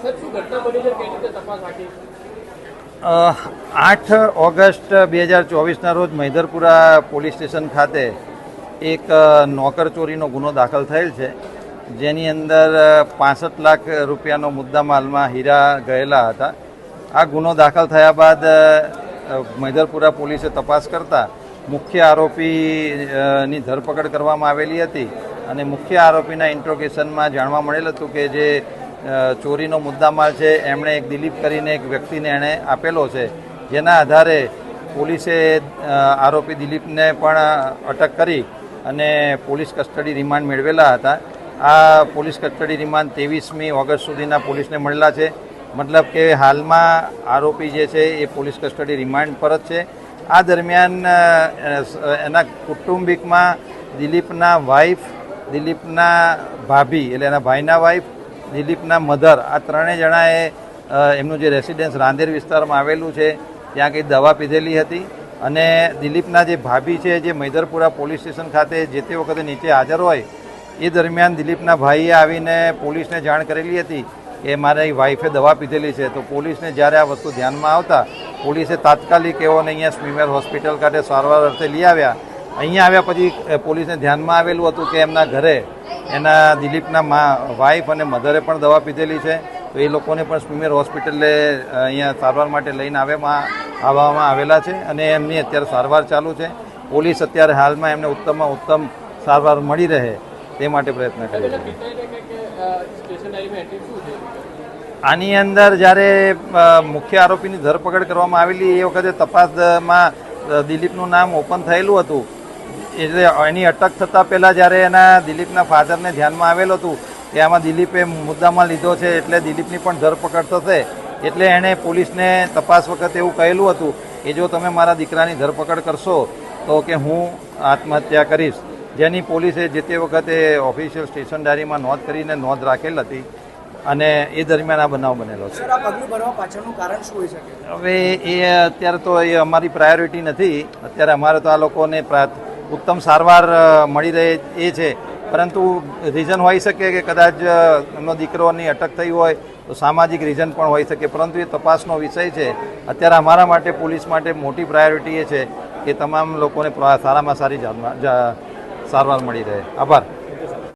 8 August 2024ના રોજ Maidarpura police station ખાતે એક નોકર ચોરીનો ગુનો દાખલ થયેલ છે, જેની અંદર 65 લાખ રૂપિયાનો મુદ્દામાલમાં હીરા ગયેલા હતા. આ ગુનો દાખલ થયા બાદ મૈદરપુરા પોલીસે તપાસ કરતા મુખ્ય આરોપીની ધરપકડ કરવામાં આવેલી હતી અને મુખ્ય આરોપીના ઇન્ટ્રોગેશનમાં જાણવા મળેલ હતું કે જે ચોરીનો મુદ્દામાલ છે એમણે એક દિલીપ કરીને એક વ્યક્તિને એણે આપેલો છે, જેના આધારે પોલીસે આરોપી દિલીપને પણ અટક કરી અને પોલીસ કસ્ટડી રિમાન્ડ મેળવેલા હતા. આ પોલીસ કસ્ટડી રિમાન્ડ 23મી ઓગસ્ટ સુધીના પોલીસને મળેલા છે. મતલબ કે હાલમાં આરોપી જે છે એ પોલીસ કસ્ટડી રિમાન્ડ પર જ છે. આ દરમિયાન એના કુટુંબિકમાં દિલીપના વાઇફ, દિલીપના ભાભી એટલે એના ભાઈના વાઇફ, દિલીપના મધર, આ ત્રણેય જણાએ એમનું જે રેસિડેન્સ રાંદેર વિસ્તારમાં આવેલું છે ત્યાં કંઈ દવા પીધેલી હતી અને દિલીપના જે ભાભી છે જે મૈદરપુરા પોલીસ સ્ટેશન ખાતે જે તે વખતે નીચે હાજર હોય એ દરમિયાન દિલીપના ભાઈએ આવીને પોલીસને જાણ કરેલી હતી કે મારી વાઈફે દવા પીધેલી છે. તો પોલીસને જ્યારે આ વસ્તુ ધ્યાનમાં આવતા પોલીસે તાત્કાલિક એઓને અહીંયા સ્મીમેર હોસ્પિટલ ખાતે સારવાર અર્થે લઈ આવ્યા. અહીંયા આવ્યા પછી પોલીસને ધ્યાનમાં આવેલું હતું કે એમના ઘરે એના દિલીપના વાઈફ અને મધરે પણ દવા પીધેલી છે, તો એ લોકોને પણ સ્મીમેર હોસ્પિટલે અહીંયા સારવાર માટે લઈને આવવામાં આવેલા છે અને એમની અત્યારે સારવાર ચાલુ છે. પોલીસ અત્યારે હાલમાં એમને ઉત્તમમાં ઉત્તમ સારવાર મળી રહે તે માટે પ્રયત્ન કરે છે. આની અંદર જ્યારે મુખ્ય આરોપીની ધરપકડ કરવામાં આવેલી એ વખતે તપાસમાં દિલીપનું નામ ઓપન થયેલું હતું, એટલે એની અટક થતાં પહેલાં જ્યારે એના દિલીપના ફાધરને ધ્યાનમાં આવેલું હતું કે આમાં દિલીપે મુદ્દામાં લીધો છે એટલે દિલીપની પણ ધરપકડ થશે, એટલે એણે પોલીસને તપાસ વખતે એવું કહેલું હતું કે જો તમે મારા દીકરાની ધરપકડ કરશો તો કે હું આત્મહત્યા કરીશ, જેની પોલીસે જે તે વખતે ઓફિશિયલ સ્ટેશન ડાયરીમાં નોંધ કરીને નોંધ રાખેલ હતી અને એ દરમિયાન આ બનાવ બનેલો છે. હવે એ અત્યારે તો એ અમારી પ્રાયોરિટી નથી. અત્યારે અમારે તો આ લોકોને ઉત્તમ સારવાર મળી રહે એ છે, પરંતુ રીઝન હોઈ શકે કે કદાચ એમનો દીકરોની અટક થઈ હોય તો સામાજિક રીઝન પણ હોઈ શકે, પરંતુ એ તપાસનો વિષય છે. અત્યારે અમારા માટે, પોલીસ માટે મોટી પ્રાયોરિટી એ છે કે તમામ લોકોને સારામાં સારી સારવાર મળી રહે. આભાર.